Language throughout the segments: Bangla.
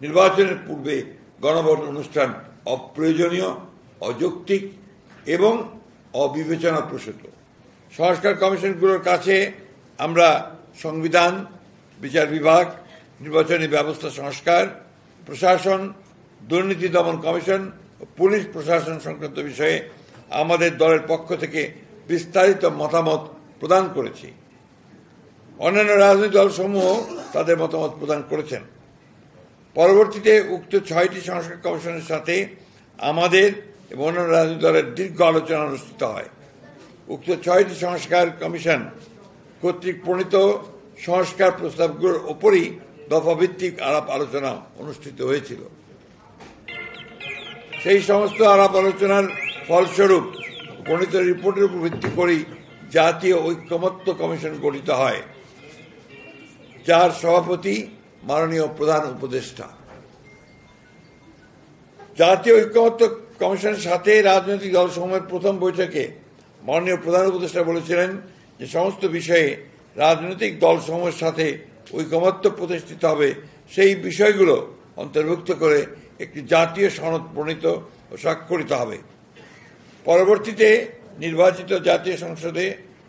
নির্বাচনের পূর্বে গণভোট অনুষ্ঠান অপ্রয়োজনীয়, অযৌক্তিক এবং অবিবেচনাপ্রসূত। সংস্কার কমিশনগুলোর কাছে আমরা সংবিধান, বিচার বিভাগ, নির্বাচনী ব্যবস্থা সংস্কার, প্রশাসন, দুর্নীতি দমন কমিশন ও পুলিশ প্রশাসন সংক্রান্ত বিষয়ে আমাদের দলের পক্ষ থেকে বিস্তারিত মতামত প্রদান করেছি। অন্যান্য রাজনৈতিক দলসমূহ তাদের মতামত প্রদান করেছেন। পরবর্তীতে উক্ত 6টি সংস্কার কমিশনের সাথে আমাদের এবং অন্যান্য রাজনৈতিক দলের দীর্ঘ আলোচনা অনুষ্ঠিত হয়। উক্ত 6টি সংস্কার কমিশন কর্তৃক প্রণীত সংস্কার প্রস্তাবগুলোর ওপরই দফাভিত্তিক আলাপ আলোচনা অনুষ্ঠিত হয়েছিল। সেই সমস্ত আলাপ আলোচনার ফলস্বরূপ প্রণীত রিপোর্টের উপর ভিত্তি করেই জাতীয় ঐক্যমত্য কমিশন গঠিত হয়, যার সভাপতি মাননীয় প্রধান উপদেষ্টা। জাতীয় ঐক্যমত্য কমিশনের সাথে রাজনৈতিক দলসমূহের প্রথম বৈঠকে মাননীয় প্রধান উপদেষ্টা বলেছিলেন যে সমস্ত বিষয়ে রাজনৈতিক দলসমূহের সাথে ঐকমত্য প্রতিষ্ঠিত হবে, সেই বিষয়গুলো অন্তর্ভুক্ত করে একটি জাতীয় সনদ প্রণীত ও স্বাক্ষরিত হবে। পরবর্তীতে নির্বাচিত জাতীয়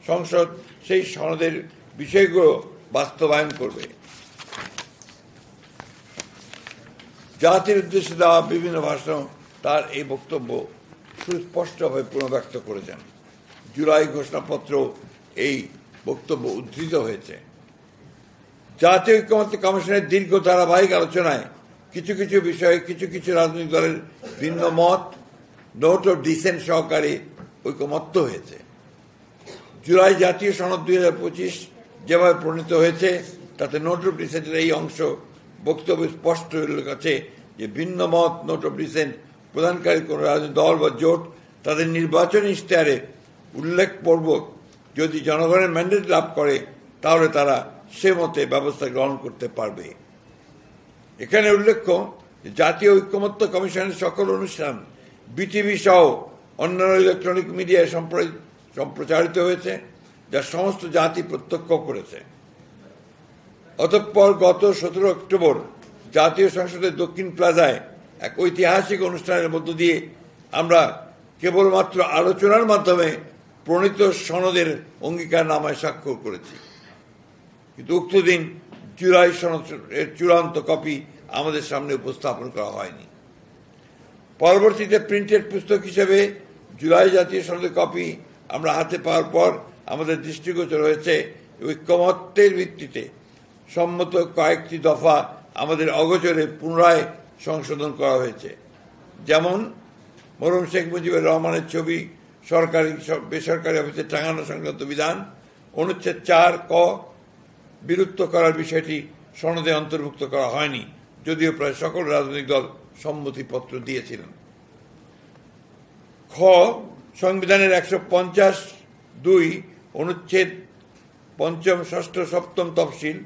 সংসদ সেই সনদের বিষয়গুলো বাস্তবায়ন করবে। জাতির উদ্দেশ্যে দেওয়া বিভিন্ন ভাষণ তার এই বক্তব্য সুস্পষ্টভাবে পুনর্ব্যক্ত করেছেন। জুলাই ঘোষণাপত্র এই বক্তব্য উদ্ধৃত হয়েছে। জাতীয় ঐক্যমত্য কমিশনের দীর্ঘ ধারাবাহিক আলোচনায় কিছু কিছু বিষয়ে কিছু কিছু রাজনৈতিক দলের ভিন্ন মত, নোট অফ ডিসেন্ট সহকারে ঐকমত্য হয়েছে। জুলাই জাতীয় সনদ 2025 যেভাবে প্রণীত হয়েছে তাতে নোট অফ ডিসেন্টের এই অংশ বক্তব্য স্পষ্ট উল্লেখ আছে যে ভিন্ন মত, নোট অফ ডিসেন্ট প্রদানকারী কোন রাজনৈতিক দল বা জোট তাদের নির্বাচনী ইশতেহারে উল্লেখপূর্বক যদি জনগণের ম্যান্ডেট লাভ করে তাহলে তারা সে মতে ব্যবস্থা গ্রহণ করতে পারবে। এখানে উল্লেখ্য জাতীয় ঐক্যমত্য কমিশনের সকল অনুষ্ঠান বিটিভি সহ অন্যান্য ইলেকট্রনিক মিডিয়ায় সম্প্রচারিত হয়েছে, যা সমস্ত জাতি প্রত্যক্ষ করেছে। অতঃপর গত 17 অক্টোবর জাতীয় সংসদের দক্ষিণ প্লাজায় এক ঐতিহাসিক অনুষ্ঠানের মধ্য দিয়ে আমরা কেবলমাত্র আলোচনার মাধ্যমে প্রণীত সনদের অঙ্গীকারনামায় স্বাক্ষর করেছি, কিন্তু উক্ত দিন জুলাই সনদের চূড়ান্ত কপি আমাদের সামনে উপস্থাপন করা হয়নি। পরবর্তীতে প্রিন্টেড পুস্তক হিসেবে জুলাই জাতীয় সনদের কপি আমরা হাতে পাওয়ার পর আমাদের দৃষ্টিগোচর হয়েছে ঐক্যমত্যের ভিত্তিতে সম্মত কয়েকটি দফা আমাদের অগোচরে পুনরায় সংশোধন করা হয়েছে। যেমন মরহুম শেখ মুজিবুর রহমানের ছবি সরকারি বেসরকারি অফিসে টাঙানো সংক্রান্ত বিধান অনুচ্ছেদ 4 ক বিলুপ্ত করার বিষয়টি সনদে অন্তর্ভুক্ত করা হয়নি, যদিও প্রায় সকল রাজনৈতিক দল সম্মতিপত্র দিয়েছিলেন। খ সংবিধানের 150(2) অনুচ্ছেদ 5, 6, 7 তফসিল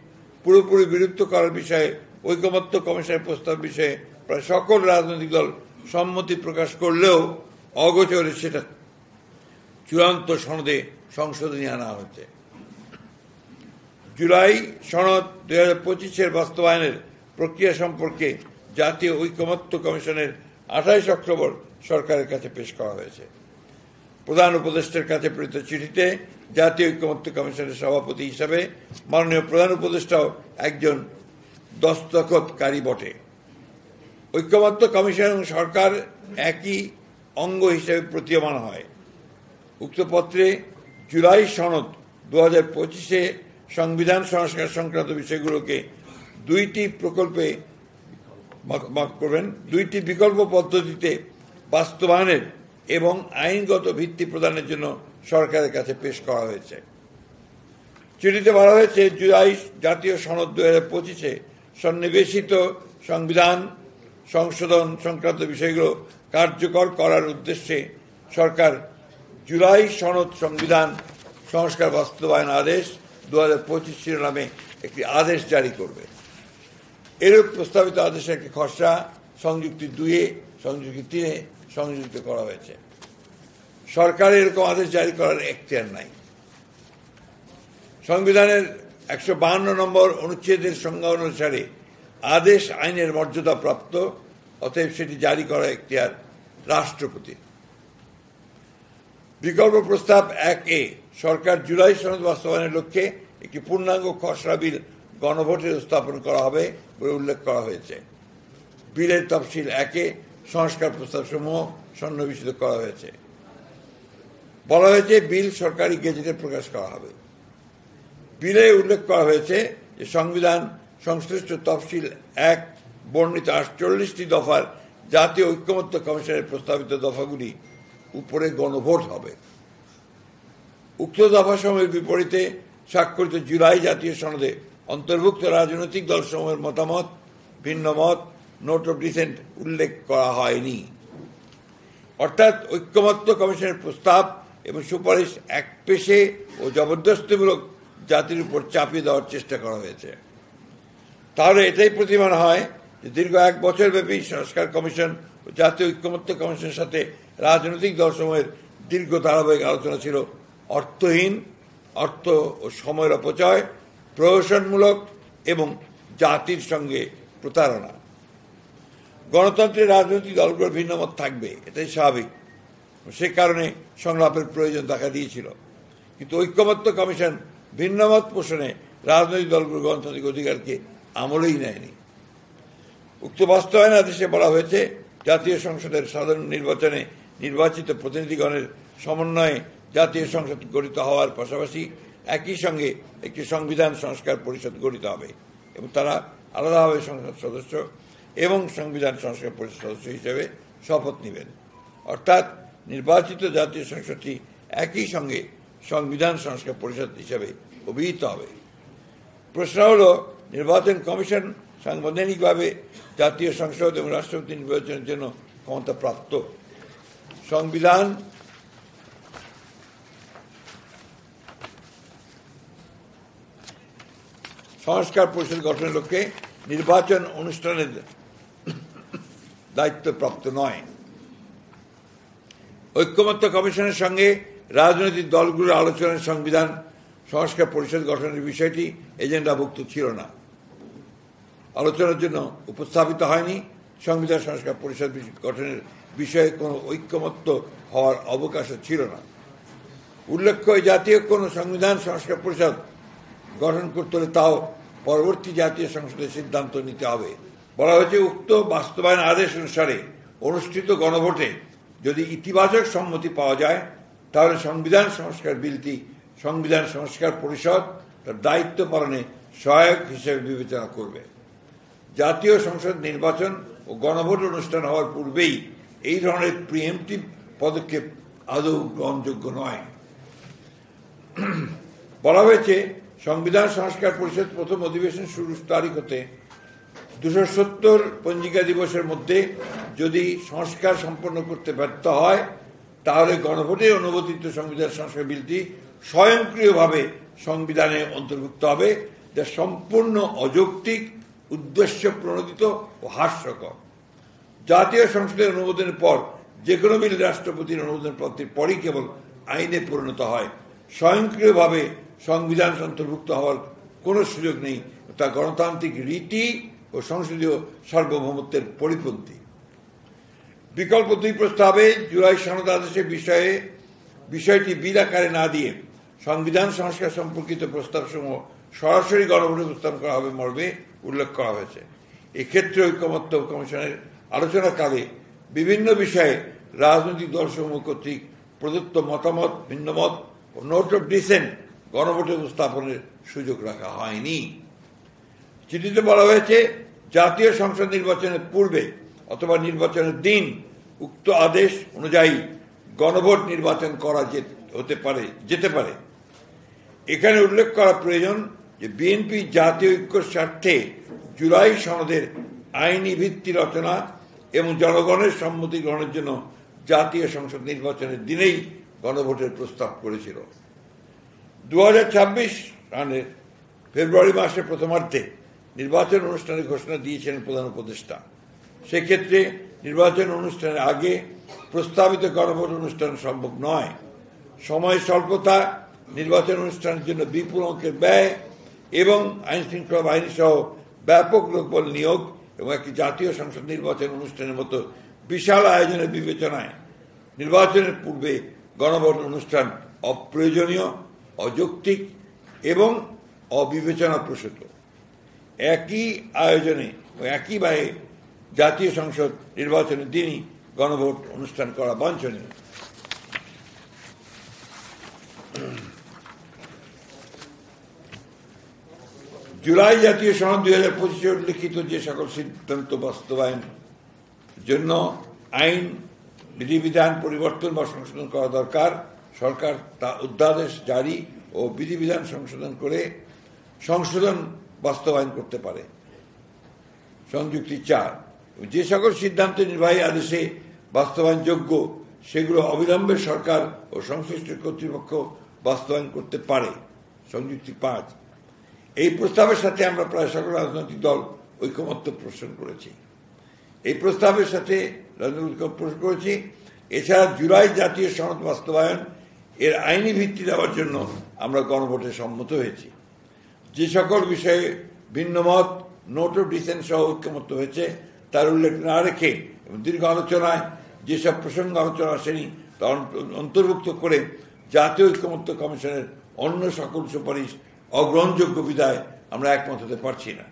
পুরোপুরি বিলুপ্ত করার বিষয়ে ঐকমত্য কমিশনের প্রস্তাব বিষয়ে প্রায় সকল রাজনৈতিক দল সম্মতি প্রকাশ করলেও অগোচরে সেটা চূড়ান্ত সনদে সংশোধনী আনা হয়েছে। জুলাই সনদ 2025-এর বাস্তবায়নের প্রক্রিয়া সম্পর্কে জাতীয় ঐকমত্য কমিশনের 28 অক্টোবর সরকারের কাছে পেশ করা হয়েছে। প্রধান উপদেষ্টার কাছে প্রেরিত চিঠিতে জাতীয় ঐকমত্য কমিশনের সভাপতি হিসাবে মাননীয় প্রধান উপদেষ্টাও একজন দস্তখতকারী বটে। ঐকমত্য কমিশন এবং সরকার একই অঙ্গ হিসেবে প্রতীয়মান হয়। উক্ত পত্রে জুলাই সনদ 2025-এ সংবিধান সংস্কার সংক্রান্ত বিষয়গুলোকে দুইটি বিকল্প পদ্ধতিতে বাস্তবায়নের এবং আইনগত ভিত্তি প্রদানের জন্য সরকারের কাছে পেশ করা হয়েছে। চিঠিতে বলা হয়েছে জুলাই জাতীয় সনদ 2025-এ সন্নিবেশিত সংবিধান সংশোধন সংক্রান্ত বিষয়গুলো কার্যকর করার উদ্দেশ্যে সরকার জুলাই সনদ সংবিধান সংস্কার বাস্তবায়ন আদেশ 2025 শিরোনামে একটি আদেশ জারি করবে। এরূপ প্রস্তাবিত আদেশের একটি খসড়া সংযুক্তি 2-এ, সংযুক্তি 3-এ সংযোজিত করা হয়েছে। সরকারের এরকম আদেশ জারি করার এখতিয়ার নাই। সংবিধানের 152 নম্বর অনুচ্ছেদের সংজ্ঞা অনুসারে আদেশ আইনের মর্যাদা প্রাপ্ত, অতএব সেটি জারি করা এখতিয়ার রাষ্ট্রপতির। বিকল্প প্রস্তাব 1A, সরকার জুলাই সনদ বাস্তবায়নের লক্ষ্যে একটি পূর্ণাঙ্গ খসড়া বিল গণভোটের স্থাপন করা হবে বলে উল্লেখ করা হয়েছে। বিলের তফসিল 1-এ সংস্কার প্রস্তাবসমূহ সন্নিবেশিত করা হয়েছে। বলা হয়েছে বিল সরকারি গেজেটে প্রকাশ করা হবে। বিলে উল্লেখ করা হয়েছে যে সংবিধান সংশ্লিষ্ট তফসিল 1 বর্ণিত 48টি দফার জাতীয় ঐক্যমত্য কমিশনের প্রস্তাবিত দফাগুলি উপরে গণভোট হবে। উক্ত দফাসমূহের বিপরীতে স্বাক্ষরিত জুলাই জাতীয় সনদে অন্তর্ভুক্ত রাজনৈতিক দলসমূহের মতামত, ভিন্ন মত, নোট অফ ডিসেন্ট উল্লেখ করা হয়নি। অর্থাৎ ঐক্যমত্য কমিশনের প্রস্তাব এবং সুপারিশ একপেশে ও জবরদস্তিমূলক জাতির উপর চাপিয়ে দেওয়ার চেষ্টা করা হয়েছে। তাহলে এটাই প্রতীয়মান হয় যে দীর্ঘ 1 বছরব্যাপী সংস্কার কমিশন ও জাতীয় ঐক্যমত্য কমিশনের সাথে রাজনৈতিক দলসমূহের দীর্ঘ ধারাবাহিক আলোচনা ছিল অর্থহীন, অর্থ ও সময়ের অপচয়, প্রহসনমূলক এবং জাতির সঙ্গে প্রতারণা। গণতন্ত্রের রাজনৈতিক দলগুলোর ভিন্নমত থাকবে, এটাই স্বাভাবিক। সে কারণে সংলাপের প্রয়োজন দেখা দিয়েছিল। কিন্তু ঐক্যমত্য কমিশন ভিন্নমত পোষণে রাজনৈতিক দলগুলোর গণতান্ত্রিক অধিকারকে আমলেই নেয়নি। উক্ত বাস্তবায়ন আদেশে বলা হয়েছে জাতীয় সংসদের সাধারণ নির্বাচনে নির্বাচিত প্রতিনিধিগণের সমন্বয়ে জাতীয় সংসদ গঠিত হওয়ার পাশাপাশি একই সঙ্গে একটি সংবিধান সংস্কার পরিষদ গঠিত হবে এবং তারা আলাদাভাবে সংসদ সদস্য এবং সংবিধান সংস্কার পরিষদ সদস্য হিসেবে শপথ নেবেন। অর্থাৎ নির্বাচিত জাতীয় সংসদটি একই সঙ্গে সংবিধান সংস্কার পরিষদ হিসেবে অভিহিত হবে। প্রশ্ন হল, নির্বাচন কমিশন সাংবিধানিকভাবে জাতীয় সংসদ এবং রাষ্ট্রপতি নির্বাচনের জন্য ক্ষমতা প্রাপ্ত। সংবিধান সংস্কার পরিষদ গঠনের লক্ষ্যে নির্বাচন অনুষ্ঠানের দায়িত্বপ্রাপ্ত নয়। ঐক্যমত্য কমিশনের সঙ্গে রাজনৈতিক দলগুলোর আলোচনায় সংবিধান সংস্কার পরিষদ গঠনের বিষয়টি এজেন্ডাভুক্ত ছিল না, আলোচনার জন্য উপস্থাপিত হয়নি। সংবিধান সংস্কার পরিষদ গঠনের বিষয়ে কোনো ঐক্যমত্য হওয়ার অবকাশও ছিল না। উল্লেখ্য, জাতীয় কোনো সংবিধান সংস্কার পরিষদ গঠন করতে হলে তাও পরবর্তী জাতীয় সংসদের সিদ্ধান্ত নিতে হবে। বলা হয়েছে, উক্ত বাস্তবায়ন আদেশ অনুসারে অনুষ্ঠিত গণভোটে যদি ইতিবাচক সম্মতি পাওয়া যায় তাহলে সংবিধান সংস্কার বিলটি সংবিধান সংস্কার পরিষদ তার দায়িত্ব পালনে সহায়ক হিসেবে বিবেচনা করবে। জাতীয় সংসদ নির্বাচন ও গণভোট অনুষ্ঠান হওয়ার পূর্বেই এই ধরনের প্রিএমটিভ পদক্ষেপ আদৌ গ্রহণযোগ্য নয়। বলা হয়েছে, সংবিধান সংস্কার পরিষদ প্রথম অধিবেশন শুরুর তারিখ হতে 270 পঞ্জিকা দিবসের মধ্যে যদি সংস্কার সম্পন্ন করতে ব্যর্থ হয় তাহলে গণভোটে অনুমোদিত সংবিধান সংস্কার বিলটি স্বয়ংক্রিয়ভাবে সংবিধানে অন্তর্ভুক্ত হবে, যা সম্পূর্ণ অযৌক্তিক, উদ্দেশ্য প্রণোদিত ও হাস্যকর। জাতীয় সংসদের অনুমোদনের পর যে কোনো বিল রাষ্ট্রপতির অনুমোদন প্রাপ্তির পরই কেবল আইনে পরিণত হয়। স্বয়ংক্রিয়ভাবে সংবিধান অন্তর্ভুক্ত হওয়ার কোনো সুযোগ নেই, তা গণতান্ত্রিক রীতি ও সংসদীয় সার্বভৌমত্বের পরিপন্থী। বিকল্প 2 প্রস্তাবে জুলাই সনদ আদেশের বিষয়টি বিল আকারে না দিয়ে সংবিধান সংস্কার সম্পর্কিত প্রস্তাবসমূহ সরাসরি গণভোটে উপস্থাপন করা হবে মর্মে উল্লেখ করা হয়েছে। এক্ষেত্রে ঐক্যমত্য কমিশনের আলোচনাকালে বিভিন্ন বিষয়ে রাজনৈতিক দলসমূহ কর্তৃক প্রদত্ত মতামত, ভিন্নমত ও নোট অফ ডিসেন্ট গণভোটে উপস্থাপনের সুযোগ রাখা হয়নি। চিঠিতে বলা হয়েছে, জাতীয় সংসদ নির্বাচনের পূর্বে অথবা নির্বাচনের দিন উক্ত আদেশ অনুযায়ী গণভোট নির্বাচন করা যেতে পারে। এখানে উল্লেখ করা প্রয়োজন যে বিএনপি জাতীয় ঐক্যের স্বার্থে জুলাই সনদের আইনি ভিত্তি রচনা এবং জনগণের সম্মতি গ্রহণের জন্য জাতীয় সংসদ নির্বাচনের দিনেই গণভোটের প্রস্তাব করেছিল। 2026 সালের ফেব্রুয়ারি মাসের প্রথমার্ধে নির্বাচন অনুষ্ঠানের ঘোষণা দিয়েছিলেন প্রধান উপদেষ্টা। সেক্ষেত্রে নির্বাচন অনুষ্ঠানের আগে প্রস্তাবিত গণভোট অনুষ্ঠান সম্ভব নয়। সময় স্বল্পতা, নির্বাচন অনুষ্ঠানের জন্য বিপুল অঙ্কের ব্যয় এবং আইন শৃঙ্খলা বাহিনী সহ ব্যাপক লোকবল নিয়োগ এবং একটি জাতীয় সংসদ নির্বাচন অনুষ্ঠানের মতো বিশাল আয়োজনের বিবেচনায় নির্বাচনের পূর্বে গণভোট অনুষ্ঠান অপ্রয়োজনীয়, অযৌক্তিক এবং অবিবেচনাপ্রসূত। একই আয়োজনে একই ব্যয়ে জাতীয় সংসদ নির্বাচনের দিনই গণভোট অনুষ্ঠান করা বাঞ্ছনীয়। জুলাই জাতীয় সনদ 2025 উল্লিখিত যে সকল সিদ্ধান্ত বাস্তবায়ন জন্য আইন বিধিবিধান পরিবর্তন বা সংশোধন করা দরকার, সরকার তা অধ্যাদেশ জারি ও বিধিবিধান সংশোধন করে সংশোধন বাস্তবায়ন করতে পারে। সংযুক্তি 4, যে সকল সিদ্ধান্ত নির্বাহী আদেশে বাস্তবায়নযোগ্য সেগুলো অবিলম্বে সরকার ও সংশ্লিষ্ট কর্তৃপক্ষ বাস্তবায়ন করতে পারে। সংযুক্তি 5, এই প্রস্তাবের সাথে আমরা প্রায় সকল রাজনৈতিক দল ঐকমত্য পোষণ করেছি। এছাড়া জুলাই জাতীয় সনদ বাস্তবায়ন এর আইনি ভিত্তি দেওয়ার জন্য আমরা গণভোটে সম্মত হয়েছি। যে সকল বিষয়ে ভিন্নমত, নোট অফ ডিসেন্ট সহ ঐকমত্য হয়েছে তার উল্লেখ না রেখে দীর্ঘ আলোচনায় যেসব প্রসঙ্গ আলোচনা আসেনি তা অন্তর্ভুক্ত করে জাতীয় ঐকমত্য কমিশনের অন্য সকল সুপারিশ অগ্রহণযোগ্য বিধায় আমরা একমত হতে পারছি না।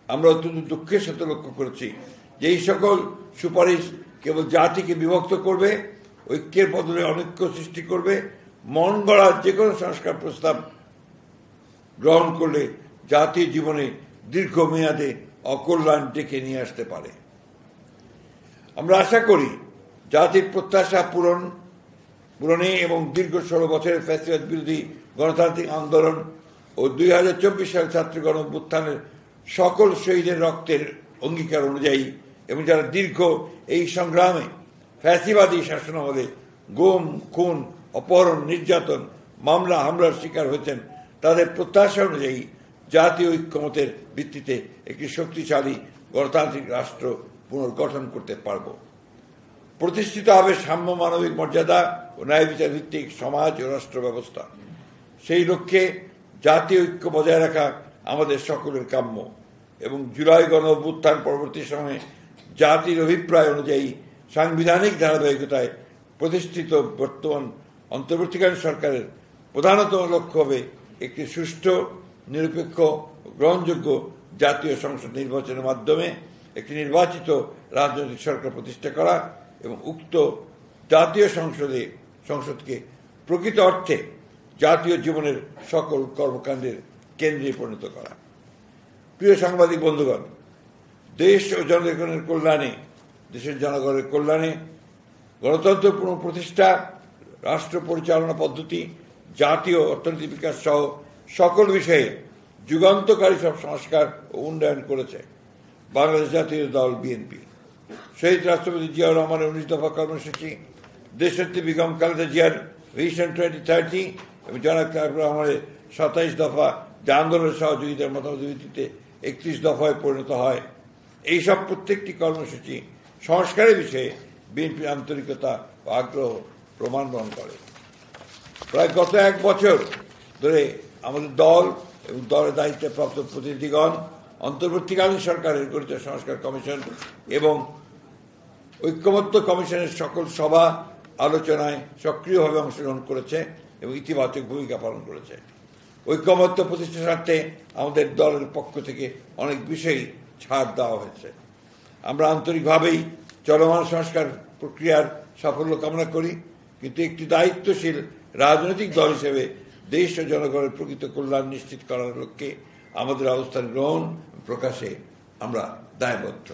আমরা অত্যন্ত দুঃখের সাথে লক্ষ্য করেছি যে এই সকল সুপারিশ কেবল জাতিকে বিভক্ত করবে, ঐক্যের বদলে অনৈক্য সৃষ্টি করবে। মন গড়া যে কোনো সংস্কার প্রস্তাব গ্রহণ করলে জাতীয় জীবনে দীর্ঘমেয়াদে অকল্যাণ ডেকে নিয়ে আসতে পারে। আমরা আশা করি জাতির প্রত্যাশা পূরণে এবং দীর্ঘ 16 বছরের ফ্যাসিবাদ বিরোধী গণতান্ত্রিক আন্দোলন ও 2024 সালের ছাত্র গণ অভ্যুত্থানের সকল শহীদের রক্তের অঙ্গীকার অনুযায়ী এবং যারা দীর্ঘ এই সংগ্রামে ফ্যাসিবাদী শাসনামলে গুম, খুন, অপহরণ, নির্যাতন, মামলা হামলার শিকার হয়েছেন তাদের প্রত্যাশা অনুযায়ী জাতীয় ঐক্যমতের ভিত্তিতে একটি শক্তিশালী গণতান্ত্রিক রাষ্ট্র পুনর্গঠন করতে পারব। প্রতিষ্ঠিত হবে সাম্য, মানবিক মর্যাদা ও ন্যায় বিচার ভিত্তিক সমাজ ও রাষ্ট্র ব্যবস্থা। সেই লক্ষ্যে জাতীয় ঐক্য বজায় রাখা আমাদের সকলের কাম্য এবং জুলাই গণ অভ্যুত্থান পরবর্তী সময়ে জাতির অভিপ্রায় অনুযায়ী সাংবিধানিক ধারাবাহিকতায় প্রতিষ্ঠিত বর্তমান অন্তর্বর্তীকালীন সরকারের প্রধানতম লক্ষ্য হবে একটি সুষ্ঠু, নিরপেক্ষ, গ্রহণযোগ্য জাতীয় সংসদ নির্বাচনের মাধ্যমে একটি নির্বাচিত রাজনৈতিক সরকার প্রতিষ্ঠা করা এবং উক্ত জাতীয় সংসদকে প্রকৃত অর্থে জাতীয় জীবনের সকল কর্মকাণ্ডের কেন্দ্রে পরিণত করা। প্রিয় সাংবাদিক বন্ধুগণ, দেশ ও জনগণের কল্যাণে, দেশের জনগণের কল্যাণে গণতন্ত্র পুনঃপ্রতিষ্ঠা, রাষ্ট্র পরিচালনা পদ্ধতি, জাতীয় অর্থনৈতিক বিকাশ সহ সকল বিষয়ে যুগান্তকারী সব সংস্কার ও উন্নয়ন করেছে বাংলাদেশ জাতীয় দল বিএনপি। শহীদ রাষ্ট্রপতি জিয়াউর রহমানের 19 দফা কর্মসূচি, দেশনেত্রী বেগম খালেদা জিয়ার ভিশন 2030 এবং জনাব তারেক রহমানের 27 দফা যা আন্দোলনের সহযোগিতার মতামত ভিত্তিতে 31 দফায় পরিণত হয়। এইসব প্রত্যেকটি কর্মসূচি সংস্কারের বিষয়ে বিএনপির আন্তরিকতা ও আগ্রহ প্রমাণ বহন করে। প্রায় গত 1 বছর ধরে আমাদের দল এবং দলের দায়িত্বে প্রাপ্ত প্রতিনিধিগণ অন্তর্বর্তীকালীন সরকারের গঠিত সংস্কার কমিশন এবং ঐক্যমত্য কমিশনের সকল সভা আলোচনায় সক্রিয়ভাবে অংশগ্রহণ করেছে এবং ইতিবাচক ভূমিকা পালন করেছে। ঐক্যমত্য প্রতিষ্ঠার স্বার্থে আমাদের দলের পক্ষ থেকে অনেক বিষয়ই ছাড় দেওয়া হয়েছে। আমরা আন্তরিকভাবেই চলমান সংস্কার প্রক্রিয়ার সাফল্য কামনা করি, কিন্তু একটি দায়িত্বশীল রাজনৈতিক দল হিসেবে দেশ ও জনগণের প্রকৃত কল্যাণ নিশ্চিত করার লক্ষ্যে আমাদের অবস্থান গ্রহণ প্রকাশে আমরা দায়বদ্ধ।